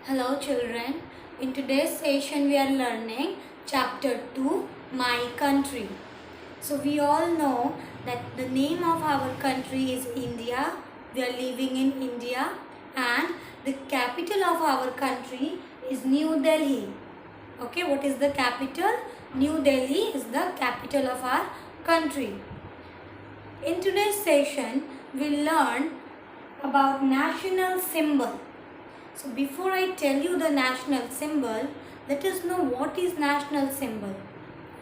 Hello children, in today's session we are learning chapter 2 My Country. So we all know that the name of our country is India. We are living in India and the capital of our country is New Delhi. Okay, what is the capital? New Delhi is the capital of our country. In today's session we'll learn about national symbol. So before I tell you the national symbol, let us know what is national symbol.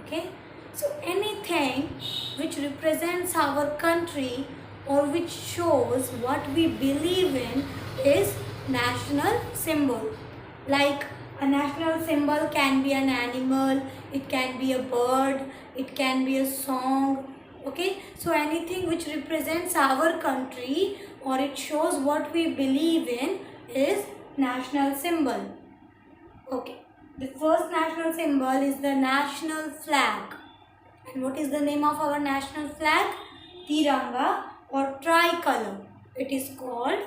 Okay. So anything which represents our country or which shows what we believe in is national symbol. Like a national symbol can be an animal, it can be a bird, it can be a song. Okay. So anything which represents our country or it shows what we believe in is national symbol. Okay, the first national symbol is the national flag. And what is the name of our national flag? Tiranga or tricolor. It is called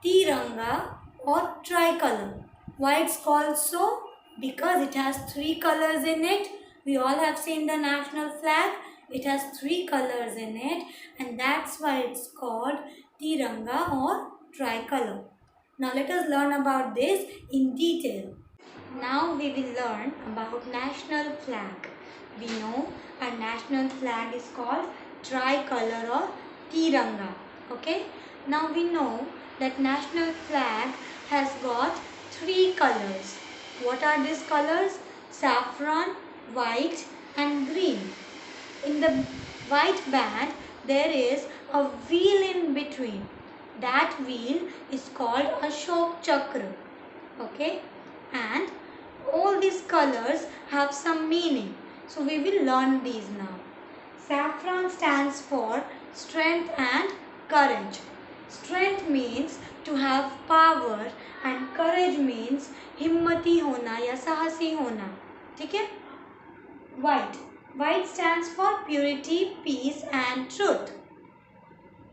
Tiranga or tricolor. Why it's called so? Because it has three colors in it. We all have seen the national flag. It has three colors in it, and that's why it's called Tiranga or tricolor. Now let us learn about this in detail. Now we will learn about national flag. We know our national flag is called tricolor or Tiranga. Okay. Now we know that national flag has got three colors. What are these colors? Saffron, white and green. In the white band there is a wheel in between. That wheel is called Ashok Chakra. Okay, and all these colors have some meaning. So we will learn these now. Saffron stands for strength and courage. Strength means to have power and courage means हिम्मती होना या साहसी होना. ठीक है? White. White stands for purity, peace and truth.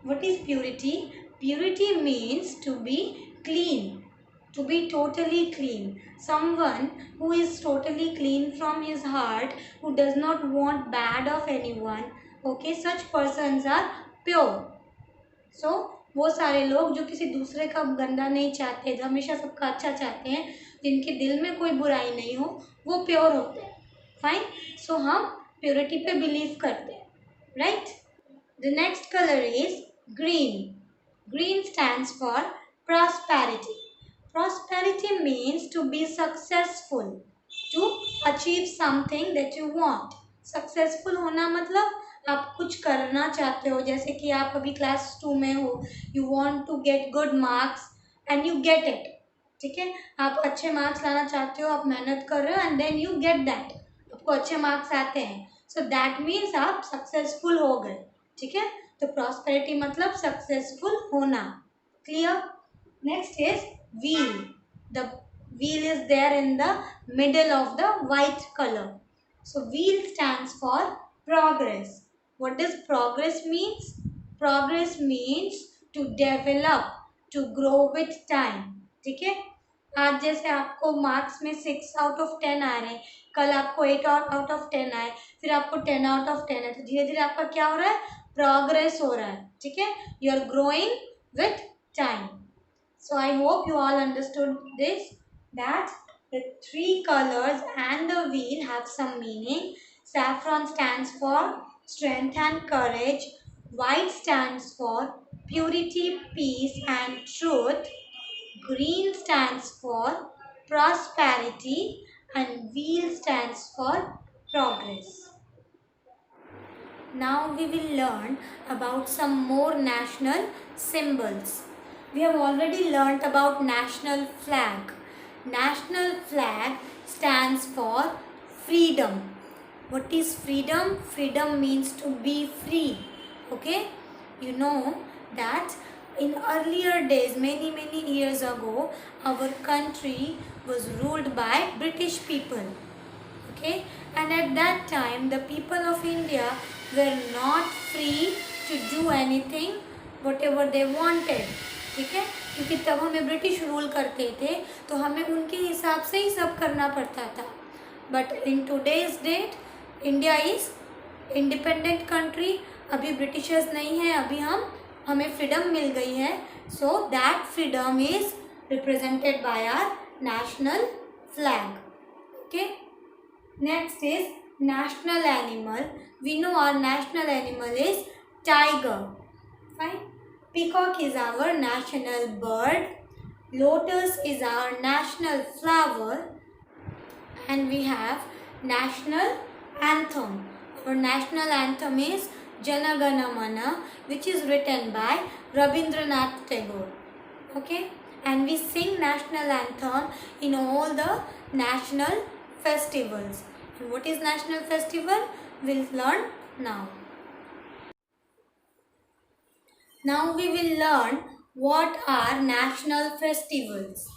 What is purity? Purity means to be clean, to be totally clean. Someone who is totally clean from his heart, who does not want bad of anyone. Okay, such persons are pure. So, वो सारे लोग जो किसी दूसरे का गंदा नहीं चाहते, जो हमेशा सबका अच्छा चाहते हैं, जिनके दिल में कोई बुराई नहीं हो, वो प्योर होते हैं. फाइन. सो हम प्योरिटी पे बिलीव करते हैं. Right. The next colour is green. Green stands for prosperity. Prosperity means to be successful, to achieve something that you want. Successful होना मतलब आप कुछ करना चाहते हो, जैसे कि आप अभी क्लास 2 में हो, you want to get good marks and you get it. ठीक है, आप अच्छे मार्क्स लाना चाहते हो, आप मेहनत कर रहे हो and then you get that. आपको अच्छे मार्क्स आते हैं, so that means आप सक्सेसफुल हो गए. ठीक है, तो प्रॉस्पेरिटी मतलब सक्सेसफुल होना. Clear. Next is wheel. The wheel is there in the middle of the white color. So wheel stands for progress. What does progress means? Progress means to develop, to grow with time. ठीक है, आज जैसे आपको marks में 6 out of 10 आ रहे हैं, कल आपको 8 आउट ऑफ 10 आए, फिर आपको 10 आउट ऑफ 10 है, तो धीरे धीरे आपका क्या हो रहा है? प्रोग्रेस हो रहा है. ठीक है, you are growing with time. So I hope you all understood this, that the three colors and the wheel have some meaning. Saffron stands for strength and courage. White stands for purity, peace and truth. Green stands for prosperity and wheel stands for progress. Now we will learn about some more national symbols. We have already learnt about national flag. National flag stands for freedom. What is freedom? Freedom means to be free. Okay? You know that in earlier days, many years ago, our country was ruled by British people. Okay? And at that time, the people of India were not free to do anything, whatever they wanted. ठीक है, क्योंकि तब हमें British rule करते थे, तो हमें उनके हिसाब से ही सब करना पड़ता था. But in today's date India is independent country. अभी ब्रिटिशर्स नहीं है, अभी हमें फ्रीडम मिल गई है. So that freedom is represented by our national flag. Okay, next is national animal. We know our national animal is tiger. Fine. Peacock is our national bird. Lotus is our national flower. And we have national anthem. Our national anthem is Jana Gana Mana, which is written by Rabindranath Tagore. Okay, and we sing national anthem in all the national festivals. And what is national festival? We'll learn now. Now we will learn what are national festivals.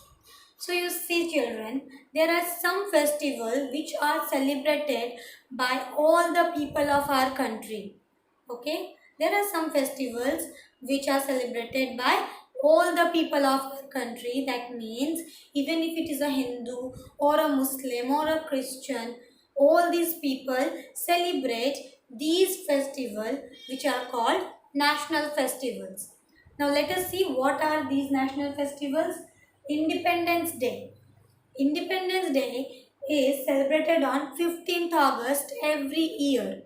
So you see children, there are some festivals which are celebrated by all the people of our country. Okay, there are some festivals which are celebrated by all the people of our country. That means even if it is a Hindu or a Muslim or a Christian, all these people celebrate these festivals which are called national festivals. Now let us see what are these national festivals. Independence Day. Independence Day is celebrated on 15th August every year.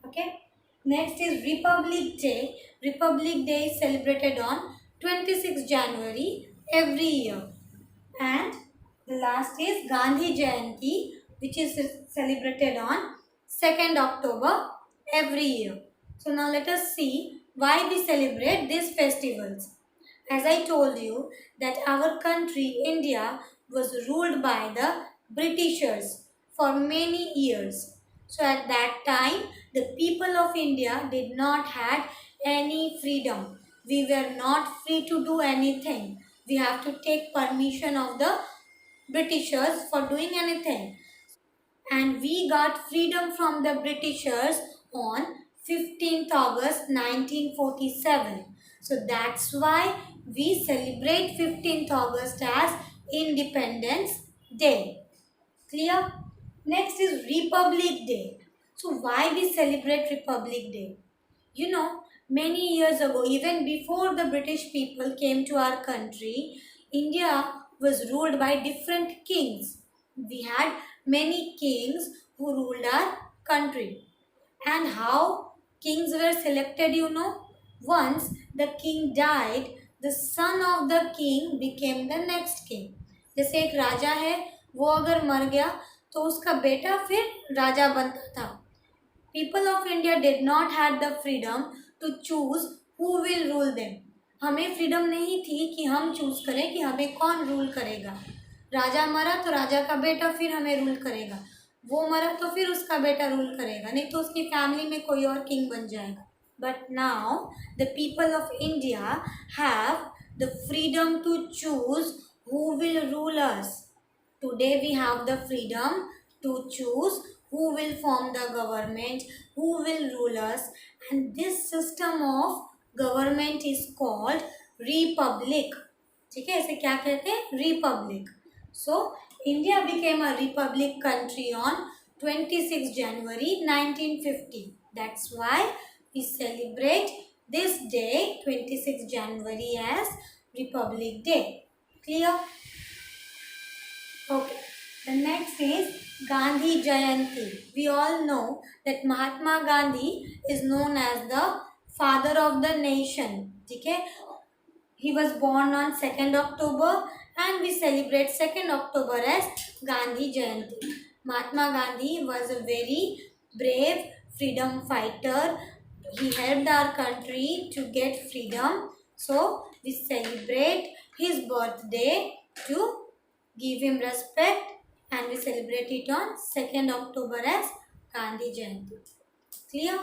Okay. Next is Republic Day. Republic Day is celebrated on 26th January every year. And the last is Gandhi Jayanti, which is celebrated on 2nd October every year. So now let us see why we celebrate these festivals. As I told you that our country, India, was ruled by the Britishers for many years. So at that time, the people of India did not have any freedom. We were not free to do anything. We have to take permission of the Britishers for doing anything. And we got freedom from the Britishers on 15th August 1947. So that's why we celebrate 15th August as Independence Day. Clear? Next is Republic Day. So why we celebrate Republic Day? You know, many years ago, even before the British people came to our country, India was ruled by different kings. We had many kings who ruled our country. And how kings were selected, you know? Once the king died, the son of the king became the next king. जैसे एक राजा है, वो अगर मर गया तो उसका बेटा फिर राजा बनता था. People of India did not had the freedom to choose who will rule them. हमें फ्रीडम नहीं थी कि हम चूज करें कि हमें कौन रूल करेगा. राजा मरा तो राजा का बेटा फिर हमें रूल करेगा. वो मरा तो फिर उसका बेटा रूल करेगा, नहीं तो उसकी फैमिली में कोई और किंग बन जाएगा. But now the people of India have the freedom to choose who will rule us. Today we have the freedom to choose who will form the government, who will rule us, and this system of government is called republic. ठीक है, इसे क्या कहते हैं? Republic. So India became a republic country on 26 January 1950. That's why we celebrate this day 26 January as Republic Day. Clear? Okay. The next is Gandhi Jayanti. We all know that Mahatma Gandhi is known as the father of the nation. ठीक है? He was born on 2nd October and we celebrate 2nd October as Gandhi Jayanti. Mahatma Gandhi was a very brave freedom fighter. He helped our country to get freedom. So we celebrate his birthday to give him respect, and we celebrate it on 2nd October as Gandhi Jayanti. Clear?